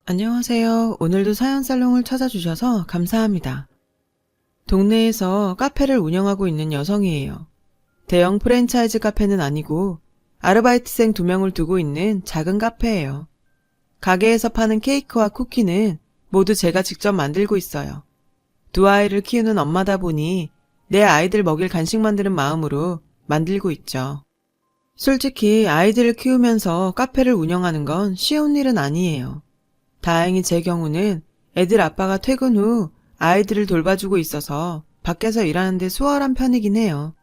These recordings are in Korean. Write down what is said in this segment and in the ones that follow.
안녕하세요. 오늘도 사연살롱을 찾아주셔서 감사합니다. 동네에서 카페를 운영하고 있는 여성이에요. 대형 프랜차이즈 카페는 아니고 아르바이트생 2명을 두고 있는 작은 카페예요. 가게에서 파는 케이크와 쿠키는 모두 제가 직접 만들고 있어요. 2아이를 키우는 엄마다 보니 내 아이들 먹일 간식 만드는 마음으로 만들고 있죠. 솔직히 아이들을 키우면서 카페를 운영하는 건 쉬운 일은 아니에요. 다행히 제 경우는 애들 아빠가 퇴근 후 아이들을 돌봐주고 있어서 밖에서 일하는데 수월한 편이긴 해요.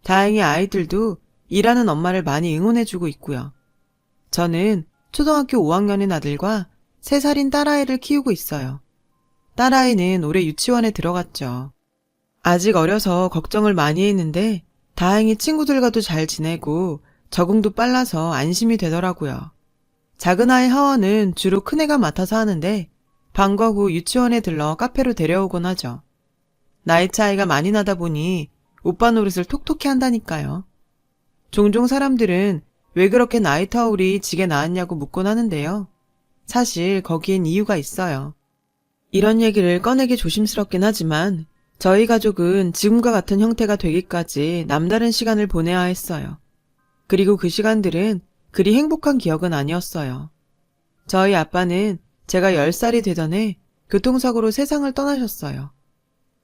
다행히 아이들도 일하는 엄마를 많이 응원해주고 있고요. 저는 초등학교 5학년인 아들과 3살인 딸아이를 키우고 있어요. 딸아이는 올해 유치원에 들어갔죠. 아직 어려서 걱정을 많이 했는데 다행히 친구들과도 잘 지내고 적응도 빨라서 안심이 되더라고요. 작은 아이 하원은 주로 큰애가 맡아서 하는데 방과 후 유치원에 들러 카페로 데려오곤 하죠. 나이 차이가 많이 나다 보니 오빠 노릇을 톡톡히 한다니까요. 종종 사람들은 왜 그렇게 나이 터울이 지게 나왔냐고 묻곤 하는데요. 사실 거기엔 이유가 있어요. 이런 얘기를 꺼내기 조심스럽긴 하지만 저희 가족은 지금과 같은 형태가 되기까지 남다른 시간을 보내야 했어요. 그리고 그 시간들은 그리 행복한 기억은 아니었어요. 저희 아빠는 제가 10살이 되던 해 교통사고로 세상을 떠나셨어요.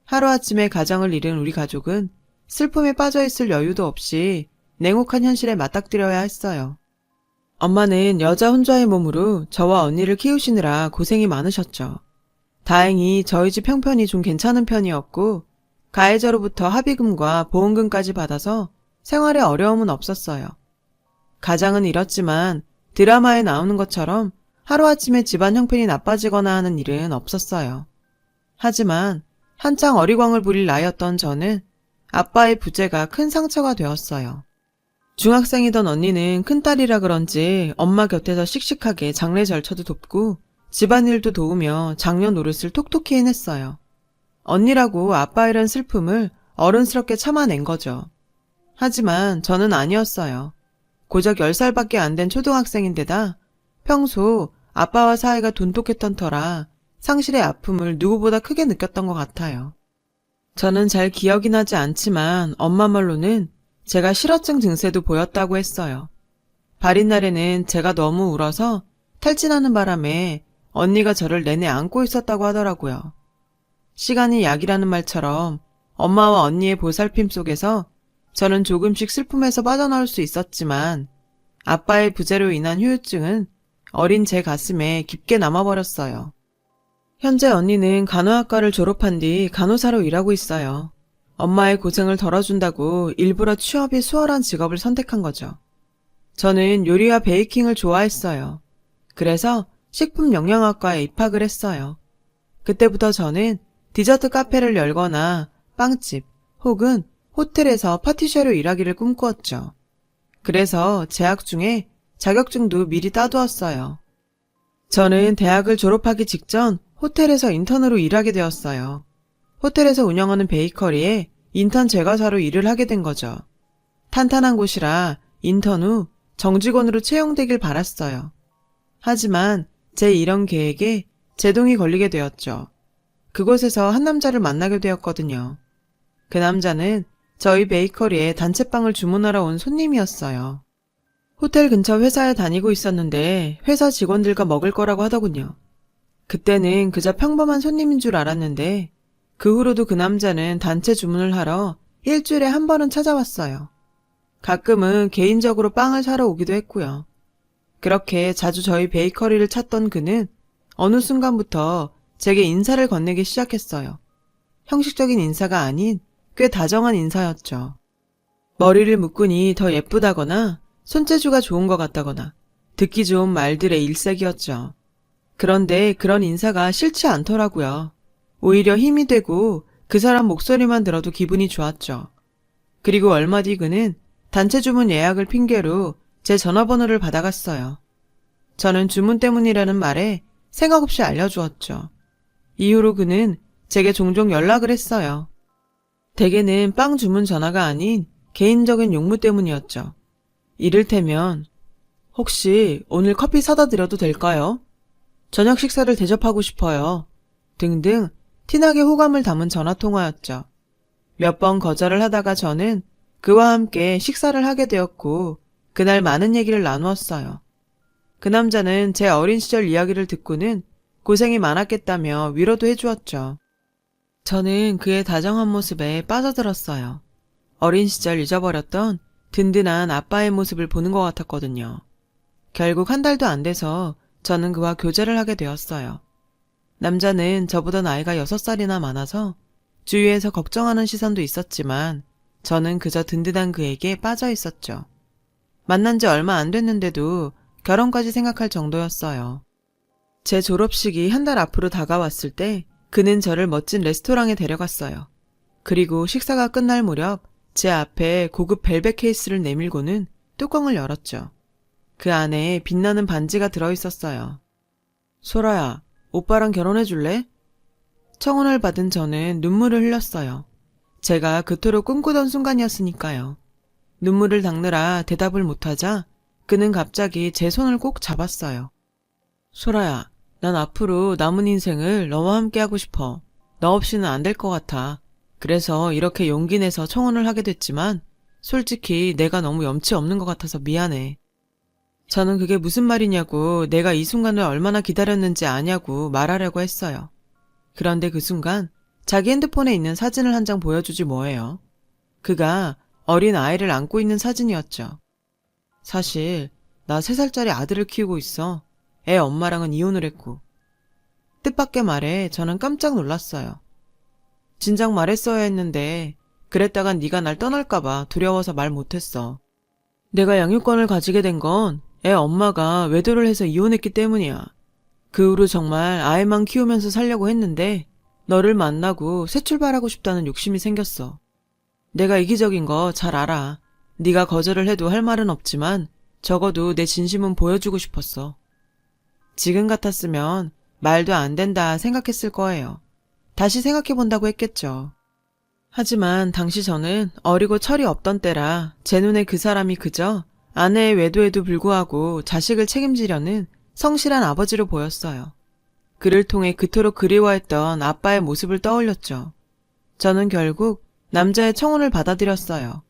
하루아침에 가정을 잃은 우리 가족은 슬픔에 빠져있을 여유도 없이 냉혹한 현실에 맞닥뜨려야 했어요. 엄마는 여자 혼자의 몸으로 저와 언니를 키우시느라 고생이 많으셨죠. 다행히 저희 집 형편이 좀 괜찮은 편이었고 가해자로부터 합의금과 보험금까지 받아서 생활에 어려움은 없었어요. 가장은 이렇지만 드라마에 나오는 것처럼 하루아침에 집안 형편이 나빠지거나 하는 일은 없었어요. 하지만 한창 어리광을 부릴 나이였던 저는 아빠의 부재가 큰 상처가 되었어요. 중학생이던 언니는 큰딸이라 그런지 엄마 곁에서 씩씩하게 장례 절차도 돕고 집안일도 도우며 장녀 노릇을 톡톡히 해냈어요. 언니라고 아빠 이런 슬픔을 어른스럽게 참아낸 거죠. 하지만 저는 아니었어요. 고작 10살밖에 안 된 초등학생인데다 평소 아빠와 사이가 돈독했던 터라 상실의 아픔을 누구보다 크게 느꼈던 것 같아요. 저는 잘 기억이 나지 않지만 엄마 말로는 제가 실어증 증세도 보였다고 했어요. 발인 날에는 제가 너무 울어서 탈진하는 바람에 언니가 저를 내내 안고 있었다고 하더라고요. 시간이 약이라는 말처럼 엄마와 언니의 보살핌 속에서 저는 조금씩 슬픔에서 빠져나올 수 있었지만 아빠의 부재로 인한 후유증은 어린 제 가슴에 깊게 남아버렸어요. 현재 언니는 간호학과를 졸업한 뒤 간호사로 일하고 있어요. 엄마의 고생을 덜어준다고 일부러 취업이 수월한 직업을 선택한 거죠. 저는 요리와 베이킹을 좋아했어요. 그래서 식품영양학과에 입학을 했어요. 그때부터 저는 디저트 카페를 열거나 빵집 혹은 호텔에서 파티셔로 일하기를 꿈꾸었죠. 그래서 재학 중에 자격증도 미리 따두었어요. 저는 대학을 졸업하기 직전 호텔에서 인턴으로 일하게 되었어요. 호텔에서 운영하는 베이커리에 인턴 제과사로 일을 하게 된 거죠. 탄탄한 곳이라 인턴 후 정직원으로 채용되길 바랐어요. 하지만 제 이런 계획에 제동이 걸리게 되었죠. 그곳에서 한 남자를 만나게 되었거든요. 그 남자는 저희 베이커리에 단체빵을 주문하러 온 손님이었어요. 호텔 근처 회사에 다니고 있었는데 회사 직원들과 먹을 거라고 하더군요. 그때는 그저 평범한 손님인 줄 알았는데 그 후로도 그 남자는 단체 주문을 하러 일주일에 한 번은 찾아왔어요. 가끔은 개인적으로 빵을 사러 오기도 했고요. 그렇게 자주 저희 베이커리를 찾던 그는 어느 순간부터 제게 인사를 건네기 시작했어요. 형식적인 인사가 아닌 꽤 다정한 인사였죠. 머리를 묶으니 더 예쁘다거나 손재주가 좋은 것 같다거나 듣기 좋은 말들의 일색이었죠. 그런데 그런 인사가 싫지 않더라고요. 오히려 힘이 되고 그 사람 목소리만 들어도 기분이 좋았죠. 그리고 얼마 뒤 그는 단체 주문 예약을 핑계로 제 전화번호를 받아갔어요. 저는 주문 때문이라는 말에 생각 없이 알려주었죠. 이후로 그는 제게 종종 연락을 했어요. 대개는 빵 주문 전화가 아닌 개인적인 용무 때문이었죠. 이를테면 혹시 오늘 커피 사다 드려도 될까요? 저녁 식사를 대접하고 싶어요. 등등 티나게 호감을 담은 전화통화였죠. 몇 번 거절을 하다가 저는 그와 함께 식사를 하게 되었고 그날 많은 얘기를 나누었어요. 그 남자는 제 어린 시절 이야기를 듣고는 고생이 많았겠다며 위로도 해주었죠. 저는 그의 다정한 모습에 빠져들었어요. 어린 시절 잊어버렸던 든든한 아빠의 모습을 보는 것 같았거든요. 결국 한 달도 안 돼서 저는 그와 교제를 하게 되었어요. 남자는 저보다 나이가 6살이나 많아서 주위에서 걱정하는 시선도 있었지만 저는 그저 든든한 그에게 빠져 있었죠. 만난 지 얼마 안 됐는데도 결혼까지 생각할 정도였어요. 제 졸업식이 한 달 앞으로 다가왔을 때 그는 저를 멋진 레스토랑에 데려갔어요. 그리고 식사가 끝날 무렵 제 앞에 고급 벨벳 케이스를 내밀고는 뚜껑을 열었죠. 그 안에 빛나는 반지가 들어있었어요. 소라야, 오빠랑 결혼해줄래? 청혼을 받은 저는 눈물을 흘렸어요. 제가 그토록 꿈꾸던 순간이었으니까요. 눈물을 닦느라 대답을 못하자 그는 갑자기 제 손을 꼭 잡았어요. 소라야, 난 앞으로 남은 인생을 너와 함께 하고 싶어. 너 없이는 안 될 것 같아. 그래서 이렇게 용기 내서 청혼을 하게 됐지만 솔직히 내가 너무 염치 없는 것 같아서 미안해. 저는 그게 무슨 말이냐고 내가 이 순간을 얼마나 기다렸는지 아냐고 말하려고 했어요. 그런데 그 순간 자기 핸드폰에 있는 사진을 한 장 보여주지 뭐예요. 그가 어린 아이를 안고 있는 사진이었죠. 사실 나 3살짜리 아들을 키우고 있어. 애 엄마랑은 이혼을 했고. 뜻밖의 말에 저는 깜짝 놀랐어요. 진작 말했어야 했는데 그랬다간 네가 날 떠날까봐 두려워서 말 못했어. 내가 양육권을 가지게 된 건 애 엄마가 외도를 해서 이혼했기 때문이야. 그 후로 정말 아이만 키우면서 살려고 했는데 너를 만나고 새 출발하고 싶다는 욕심이 생겼어. 내가 이기적인 거 잘 알아. 네가 거절을 해도 할 말은 없지만 적어도 내 진심은 보여주고 싶었어. 지금 같았으면 말도 안 된다 생각했을 거예요. 다시 생각해본다고 했겠죠. 하지만 당시 저는 어리고 철이 없던 때라 제 눈에 그 사람이 그저 아내의 외도에도 불구하고 자식을 책임지려는 성실한 아버지로 보였어요. 그를 통해 그토록 그리워했던 아빠의 모습을 떠올렸죠. 저는 결국 남자의 청혼을 받아들였어요.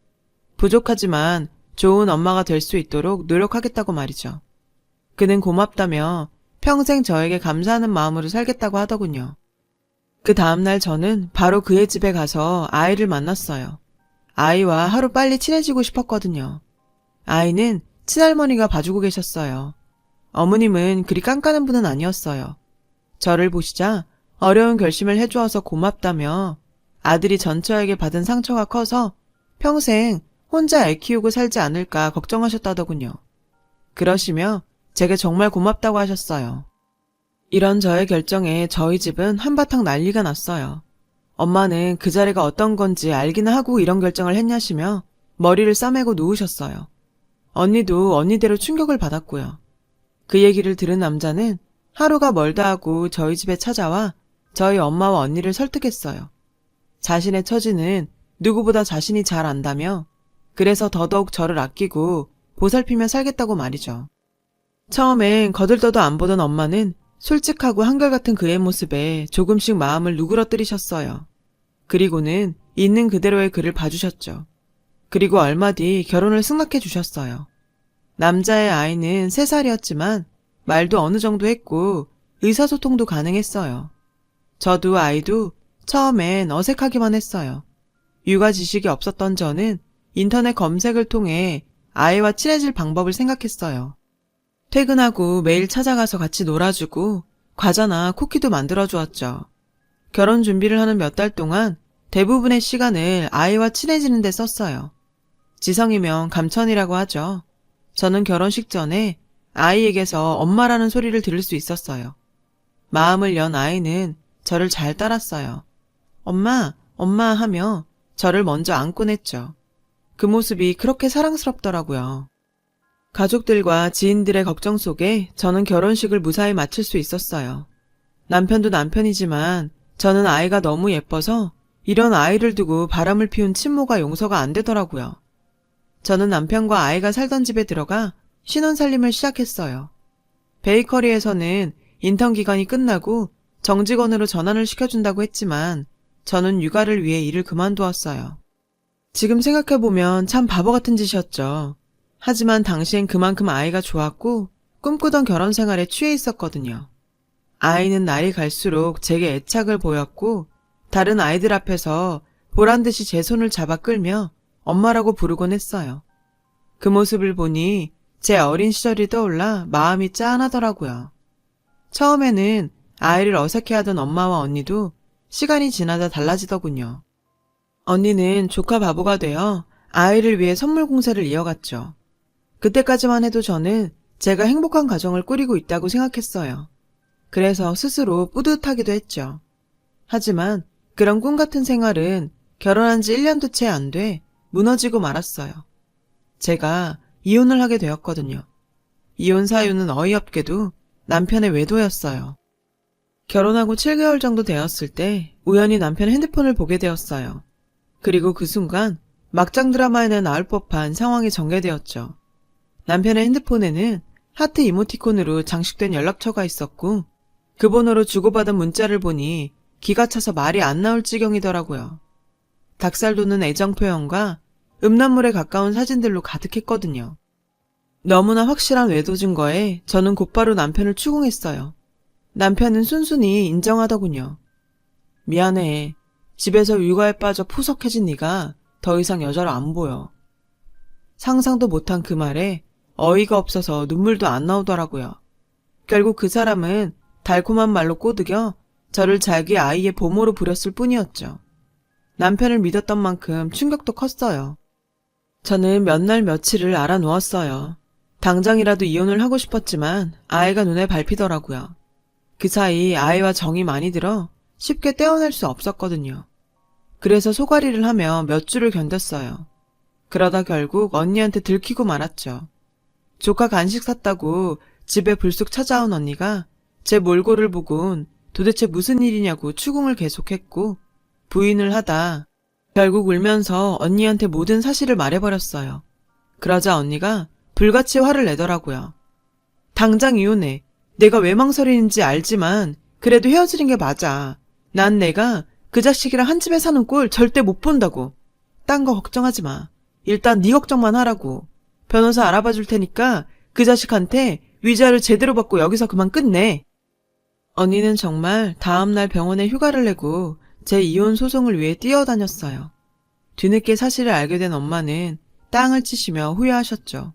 부족하지만 좋은 엄마가 될 수 있도록 노력하겠다고 말이죠. 그는 고맙다며 평생 저에게 감사하는 마음으로 살겠다고 하더군요. 그 다음날 저는 바로 그의 집에 가서 아이를 만났어요. 아이와 하루 빨리 친해지고 싶었거든요. 아이는 친할머니가 봐주고 계셨어요. 어머님은 그리 깐깐한 분은 아니었어요. 저를 보시자 어려운 결심을 해주어서 고맙다며 아들이 전 저에게 받은 상처가 커서 평생 혼자 애 키우고 살지 않을까 걱정하셨다더군요. 그러시며 제게 정말 고맙다고 하셨어요. 이런 저의 결정에 저희 집은 한바탕 난리가 났어요. 엄마는 그 자리가 어떤 건지 알기는 하고 이런 결정을 했냐시며 머리를 싸매고 누우셨어요. 언니도 언니대로 충격을 받았고요. 그 얘기를 들은 남자는 하루가 멀다 하고 저희 집에 찾아와 저희 엄마와 언니를 설득했어요. 자신의 처지는 누구보다 자신이 잘 안다며 그래서 더더욱 저를 아끼고 보살피며 살겠다고 말이죠. 처음엔 거들떠도 안 보던 엄마는 솔직하고 한결같은 그의 모습에 조금씩 마음을 누그러뜨리셨어요. 그리고는 있는 그대로의 그를 봐주셨죠. 그리고 얼마 뒤 결혼을 승낙해 주셨어요. 남자의 아이는 3살이었지만 말도 어느 정도 했고 의사소통도 가능했어요. 저도 아이도 처음엔 어색하기만 했어요. 육아 지식이 없었던 저는 인터넷 검색을 통해 아이와 친해질 방법을 생각했어요. 퇴근하고 매일 찾아가서 같이 놀아주고 과자나 쿠키도 만들어주었죠. 결혼 준비를 하는 몇 달 동안 대부분의 시간을 아이와 친해지는 데 썼어요. 지성이면 감천이라고 하죠. 저는 결혼식 전에 아이에게서 엄마라는 소리를 들을 수 있었어요. 마음을 연 아이는 저를 잘 따랐어요. 엄마, 엄마 하며 저를 먼저 안곤 했죠. 그 모습이 그렇게 사랑스럽더라고요. 가족들과 지인들의 걱정 속에 저는 결혼식을 무사히 마칠 수 있었어요. 남편도 남편이지만 저는 아이가 너무 예뻐서 이런 아이를 두고 바람을 피운 친모가 용서가 안 되더라고요. 저는 남편과 아이가 살던 집에 들어가 신혼살림을 시작했어요. 베이커리에서는 인턴 기간이 끝나고 정직원으로 전환을 시켜준다고 했지만 저는 육아를 위해 일을 그만두었어요. 지금 생각해보면 참 바보 같은 짓이었죠. 하지만 당시엔 그만큼 아이가 좋았고 꿈꾸던 결혼 생활에 취해 있었거든요. 아이는 날이 갈수록 제게 애착을 보였고 다른 아이들 앞에서 보란듯이 제 손을 잡아 끌며 엄마라고 부르곤 했어요. 그 모습을 보니 제 어린 시절이 떠올라 마음이 짠하더라고요. 처음에는 아이를 어색해하던 엄마와 언니도 시간이 지나다 달라지더군요. 언니는 조카 바보가 되어 아이를 위해 선물 공세를 이어갔죠. 그때까지만 해도 저는 제가 행복한 가정을 꾸리고 있다고 생각했어요. 그래서 스스로 뿌듯하기도 했죠. 하지만 그런 꿈 같은 생활은 결혼한 지 1년도 채 안 돼 무너지고 말았어요. 제가 이혼을 하게 되었거든요. 이혼 사유는 어이없게도 남편의 외도였어요. 결혼하고 7개월 정도 되었을 때 우연히 남편 핸드폰을 보게 되었어요. 그리고 그 순간 막장 드라마에는 나올 법한 상황이 전개되었죠. 남편의 핸드폰에는 하트 이모티콘으로 장식된 연락처가 있었고 그 번호로 주고받은 문자를 보니 기가 차서 말이 안 나올 지경이더라고요. 닭살 돋는 애정 표현과 음란물에 가까운 사진들로 가득했거든요. 너무나 확실한 외도 증거에 저는 곧바로 남편을 추궁했어요. 남편은 순순히 인정하더군요. 미안해. 집에서 육아에 빠져 푸석해진 네가 더 이상 여자로 안 보여. 상상도 못한 그 말에 어이가 없어서 눈물도 안 나오더라고요. 결국 그 사람은 달콤한 말로 꼬드겨 저를 자기 아이의 보모로 부렸을 뿐이었죠. 남편을 믿었던 만큼 충격도 컸어요. 저는 몇 날 며칠을 알아누웠어요. 당장이라도 이혼을 하고 싶었지만 아이가 눈에 밟히더라고요. 그 사이 아이와 정이 많이 들어 쉽게 떼어낼 수 없었거든요. 그래서 소가리를 하며 몇 주를 견뎠어요. 그러다 결국 언니한테 들키고 말았죠. 조카 간식 샀다고 집에 불쑥 찾아온 언니가 제 몰골을 보곤 도대체 무슨 일이냐고 추궁을 계속했고 부인을 하다 결국 울면서 언니한테 모든 사실을 말해버렸어요. 그러자 언니가 불같이 화를 내더라고요. 당장 이혼해. 내가 왜 망설이는지 알지만 그래도 헤어지는 게 맞아. 난 내가 그 자식이랑 한 집에 사는 꼴 절대 못 본다고. 딴 거 걱정하지 마. 일단 네 걱정만 하라고. 변호사 알아봐 줄 테니까 그 자식한테 위자료 제대로 받고 여기서 그만 끝내. 언니는 정말 다음날 병원에 휴가를 내고 제 이혼 소송을 위해 뛰어다녔어요. 뒤늦게 사실을 알게 된 엄마는 땅을 치시며 후회하셨죠.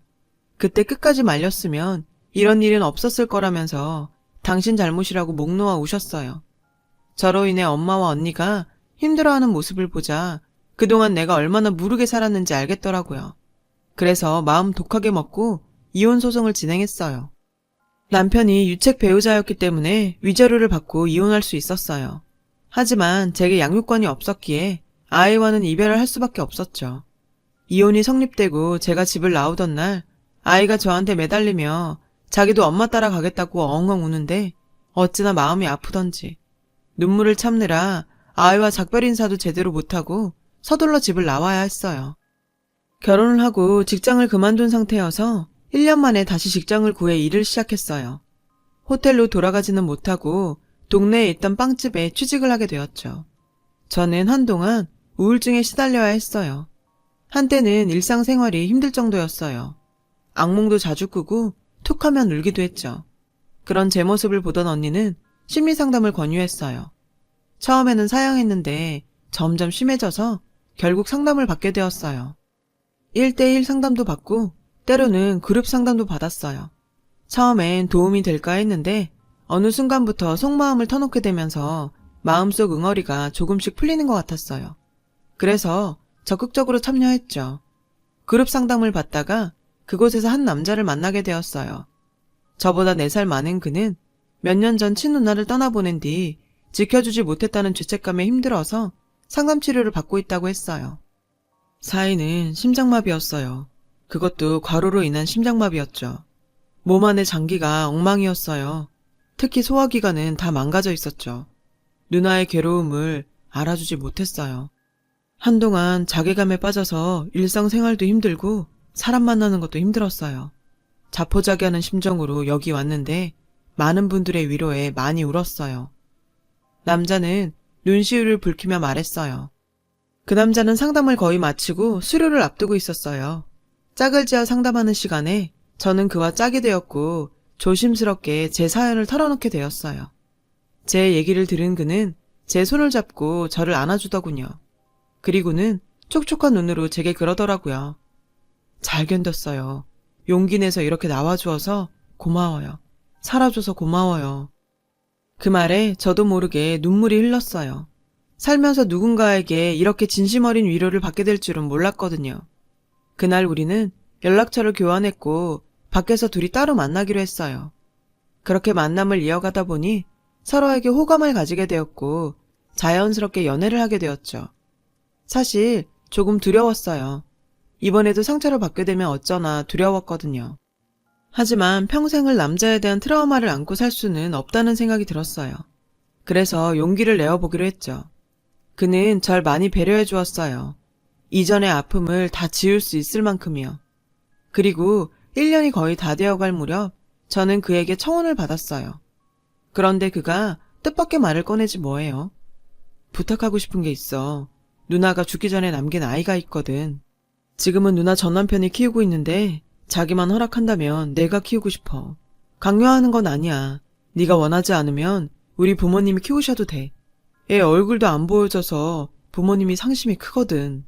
그때 끝까지 말렸으면 이런 일은 없었을 거라면서 당신 잘못이라고 목 놓아 우셨어요. 저로 인해 엄마와 언니가 힘들어하는 모습을 보자 그동안 내가 얼마나 무르게 살았는지 알겠더라고요. 그래서 마음 독하게 먹고 이혼 소송을 진행했어요. 남편이 유책 배우자였기 때문에 위자료를 받고 이혼할 수 있었어요. 하지만 제게 양육권이 없었기에 아이와는 이별을 할 수밖에 없었죠. 이혼이 성립되고 제가 집을 나오던 날 아이가 저한테 매달리며 자기도 엄마 따라 가겠다고 엉엉 우는데 어찌나 마음이 아프던지 눈물을 참느라 아이와 작별 인사도 제대로 못하고 서둘러 집을 나와야 했어요. 결혼을 하고 직장을 그만둔 상태여서 1년 만에 다시 직장을 구해 일을 시작했어요. 호텔로 돌아가지는 못하고 동네에 있던 빵집에 취직을 하게 되었죠. 저는 한동안 우울증에 시달려야 했어요. 한때는 일상생활이 힘들 정도였어요. 악몽도 자주 꾸고 툭하면 울기도 했죠. 그런 제 모습을 보던 언니는 심리상담을 권유했어요. 처음에는 사양했는데 점점 심해져서 결국 상담을 받게 되었어요. 1대1 상담도 받고 때로는 그룹 상담도 받았어요. 처음엔 도움이 될까 했는데 어느 순간부터 속마음을 터놓게 되면서 마음속 응어리가 조금씩 풀리는 것 같았어요. 그래서 적극적으로 참여했죠. 그룹 상담을 받다가 그곳에서 한 남자를 만나게 되었어요. 저보다 4살 많은 그는 몇 년 전 친누나를 떠나보낸 뒤 지켜주지 못했다는 죄책감에 힘들어서 상담치료를 받고 있다고 했어요. 사인은 심장마비였어요. 그것도 과로로 인한 심장마비였죠. 몸 안의 장기가 엉망이었어요. 특히 소화기관은 다 망가져 있었죠. 누나의 괴로움을 알아주지 못했어요. 한동안 자괴감에 빠져서 일상생활도 힘들고 사람 만나는 것도 힘들었어요. 자포자기하는 심정으로 여기 왔는데 많은 분들의 위로에 많이 울었어요. 남자는 눈시울을 붉히며 말했어요. 그 남자는 상담을 거의 마치고 수료를 앞두고 있었어요. 짝을 지어 상담하는 시간에 저는 그와 짝이 되었고 조심스럽게 제 사연을 털어놓게 되었어요. 제 얘기를 들은 그는 제 손을 잡고 저를 안아주더군요. 그리고는 촉촉한 눈으로 제게 그러더라고요. 잘 견뎠어요. 용기 내서 이렇게 나와주어서 고마워요. 살아줘서 고마워요. 그 말에 저도 모르게 눈물이 흘렀어요. 살면서 누군가에게 이렇게 진심 어린 위로를 받게 될 줄은 몰랐거든요. 그날 우리는 연락처를 교환했고 밖에서 둘이 따로 만나기로 했어요. 그렇게 만남을 이어가다 보니 서로에게 호감을 가지게 되었고 자연스럽게 연애를 하게 되었죠. 사실 조금 두려웠어요. 이번에도 상처를 받게 되면 어쩌나 두려웠거든요. 하지만 평생을 남자에 대한 트라우마를 안고 살 수는 없다는 생각이 들었어요. 그래서 용기를 내어보기로 했죠. 그는 절 많이 배려해 주었어요. 이전의 아픔을 다 지울 수 있을 만큼이요. 그리고 1년이 거의 다 되어갈 무렵 저는 그에게 청혼을 받았어요. 그런데 그가 뜻밖의 말을 꺼내지 뭐예요. 부탁하고 싶은 게 있어. 누나가 죽기 전에 남긴 아이가 있거든. 지금은 누나 전 남편이 키우고 있는데 자기만 허락한다면 내가 키우고 싶어. 강요하는 건 아니야. 네가 원하지 않으면 우리 부모님이 키우셔도 돼. 애 얼굴도 안 보여줘서 부모님이 상심이 크거든.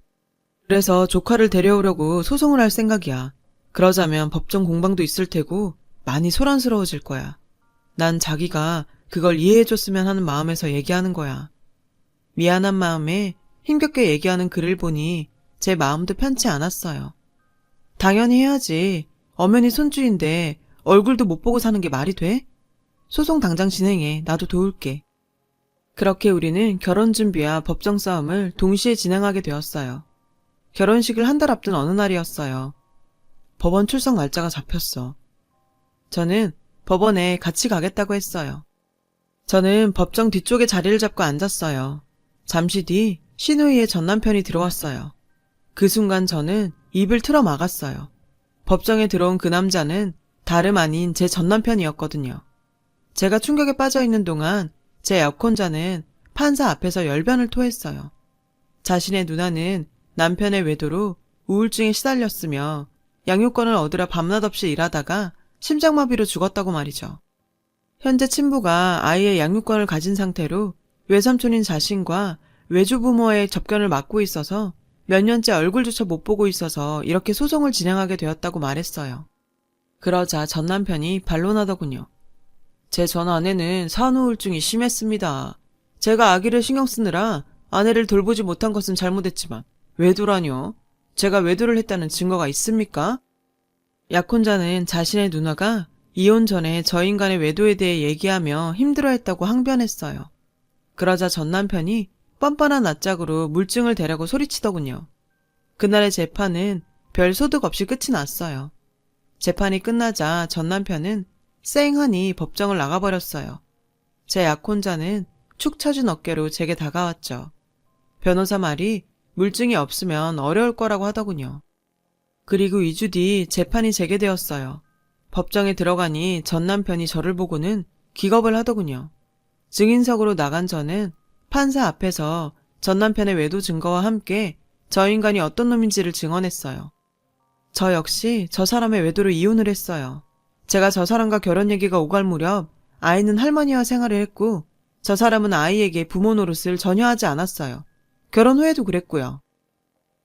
그래서 조카를 데려오려고 소송을 할 생각이야. 그러자면 법정 공방도 있을 테고 많이 소란스러워질 거야. 난 자기가 그걸 이해해줬으면 하는 마음에서 얘기하는 거야. 미안한 마음에 힘겹게 얘기하는 그를 보니 제 마음도 편치 않았어요. 당연히 해야지. 엄연히 손주인데 얼굴도 못 보고 사는 게 말이 돼? 소송 당장 진행해. 나도 도울게. 그렇게 우리는 결혼 준비와 법정 싸움을 동시에 진행하게 되었어요. 결혼식을 한 달 앞둔 어느 날이었어요. 법원 출석 날짜가 잡혔어. 저는 법원에 같이 가겠다고 했어요. 저는 법정 뒤쪽에 자리를 잡고 앉았어요. 잠시 뒤 신우이의 전 남편이 들어왔어요. 그 순간 저는 입을 틀어 막았어요. 법정에 들어온 그 남자는 다름 아닌 제 전 남편이었거든요. 제가 충격에 빠져 있는 동안 제 약혼자는 판사 앞에서 열변을 토했어요. 자신의 누나는 남편의 외도로 우울증에 시달렸으며 양육권을 얻으려 밤낮 없이 일하다가 심장마비로 죽었다고 말이죠. 현재 친부가 아이의 양육권을 가진 상태로 외삼촌인 자신과 외조부모의 접견을 막고 있어서 몇 년째 얼굴조차 못 보고 있어서 이렇게 소송을 진행하게 되었다고 말했어요. 그러자 전 남편이 반론하더군요. 제 전 아내는 산후우울증이 심했습니다. 제가 아기를 신경 쓰느라 아내를 돌보지 못한 것은 잘못했지만 외도라뇨? 제가 외도를 했다는 증거가 있습니까? 약혼자는 자신의 누나가 이혼 전에 저 인간의 외도에 대해 얘기하며 힘들어했다고 항변했어요. 그러자 전 남편이 뻔뻔한 낯짝으로 물증을 대라고 소리치더군요. 그날의 재판은 별 소득 없이 끝이 났어요. 재판이 끝나자 전 남편은 쌩하니 법정을 나가버렸어요. 제 약혼자는 축 처진 어깨로 제게 다가왔죠. 변호사 말이 물증이 없으면 어려울 거라고 하더군요. 그리고 2주 뒤 재판이 재개되었어요. 법정에 들어가니 전 남편이 저를 보고는 기겁을 하더군요. 증인석으로 나간 저는 판사 앞에서 전 남편의 외도 증거와 함께 저 인간이 어떤 놈인지를 증언했어요. 저 역시 저 사람의 외도로 이혼을 했어요. 제가 저 사람과 결혼 얘기가 오갈 무렵 아이는 할머니와 생활을 했고 저 사람은 아이에게 부모 노릇을 전혀 하지 않았어요. 결혼 후에도 그랬고요.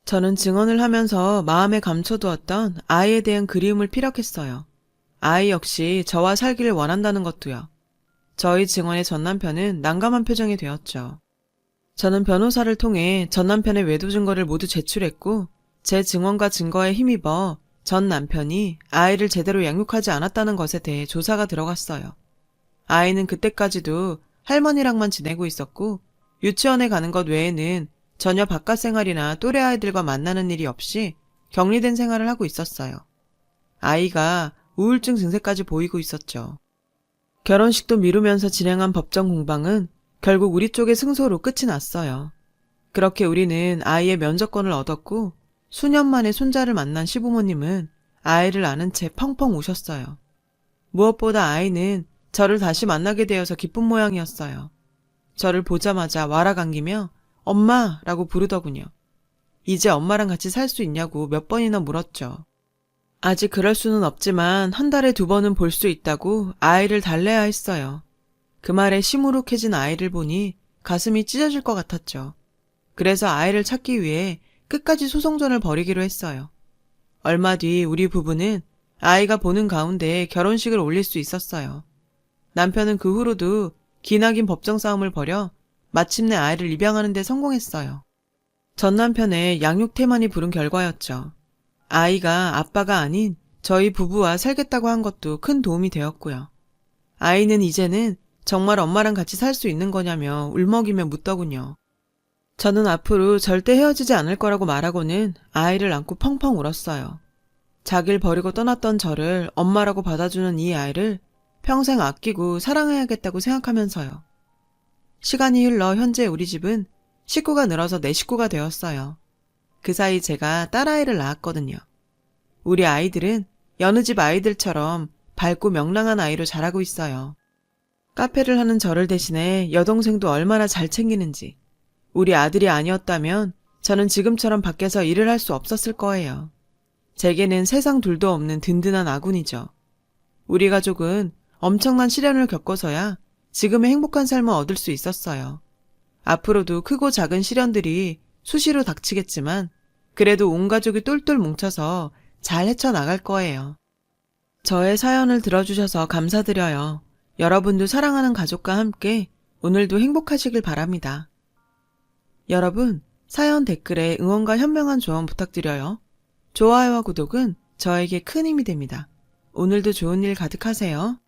저는 증언을 하면서 마음에 감춰두었던 아이에 대한 그리움을 피력했어요. 아이 역시 저와 살기를 원한다는 것도요. 저희 증언의 전 남편은 난감한 표정이 되었죠. 저는 변호사를 통해 전 남편의 외도 증거를 모두 제출했고 제 증언과 증거에 힘입어 전 남편이 아이를 제대로 양육하지 않았다는 것에 대해 조사가 들어갔어요. 아이는 그때까지도 할머니랑만 지내고 있었고 유치원에 가는 것 외에는 전혀 바깥 생활이나 또래 아이들과 만나는 일이 없이 격리된 생활을 하고 있었어요. 아이가 우울증 증세까지 보이고 있었죠. 결혼식도 미루면서 진행한 법정 공방은 결국 우리 쪽의 승소로 끝이 났어요. 그렇게 우리는 아이의 면접권을 얻었고 수년 만에 손자를 만난 시부모님은 아이를 안은 채 펑펑 우셨어요. 무엇보다 아이는 저를 다시 만나게 되어서 기쁜 모양이었어요. 저를 보자마자 와라 감기며 엄마라고 부르더군요. 이제 엄마랑 같이 살 수 있냐고 몇 번이나 물었죠. 아직 그럴 수는 없지만 한 달에 2번은 볼 수 있다고 아이를 달래야 했어요. 그 말에 시무룩해진 아이를 보니 가슴이 찢어질 것 같았죠. 그래서 아이를 찾기 위해 끝까지 소송전을 벌이기로 했어요. 얼마 뒤 우리 부부는 아이가 보는 가운데 결혼식을 올릴 수 있었어요. 남편은 그 후로도 기나긴 법정 싸움을 벌여 마침내 아이를 입양하는 데 성공했어요. 전 남편의 양육 태만이 부른 결과였죠. 아이가 아빠가 아닌 저희 부부와 살겠다고 한 것도 큰 도움이 되었고요. 아이는 이제는 정말 엄마랑 같이 살 수 있는 거냐며 울먹이며 묻더군요. 저는 앞으로 절대 헤어지지 않을 거라고 말하고는 아이를 안고 펑펑 울었어요. 자기를 버리고 떠났던 저를 엄마라고 받아주는 이 아이를 평생 아끼고 사랑해야겠다고 생각하면서요. 시간이 흘러 현재 우리 집은 식구가 늘어서 4식구가 되었어요. 그 사이 제가 딸아이를 낳았거든요. 우리 아이들은 여느 집 아이들처럼 밝고 명랑한 아이로 자라고 있어요. 카페를 하는 저를 대신해 여동생도 얼마나 잘 챙기는지. 우리 아들이 아니었다면 저는 지금처럼 밖에서 일을 할 수 없었을 거예요. 제게는 세상 둘도 없는 든든한 아군이죠. 우리 가족은 엄청난 시련을 겪어서야 지금의 행복한 삶을 얻을 수 있었어요. 앞으로도 크고 작은 시련들이 수시로 닥치겠지만 그래도 온 가족이 똘똘 뭉쳐서 잘 헤쳐나갈 거예요. 저의 사연을 들어주셔서 감사드려요. 여러분도 사랑하는 가족과 함께 오늘도 행복하시길 바랍니다. 여러분, 사연 댓글에 응원과 현명한 조언 부탁드려요. 좋아요와 구독은 저에게 큰 힘이 됩니다. 오늘도 좋은 일 가득하세요.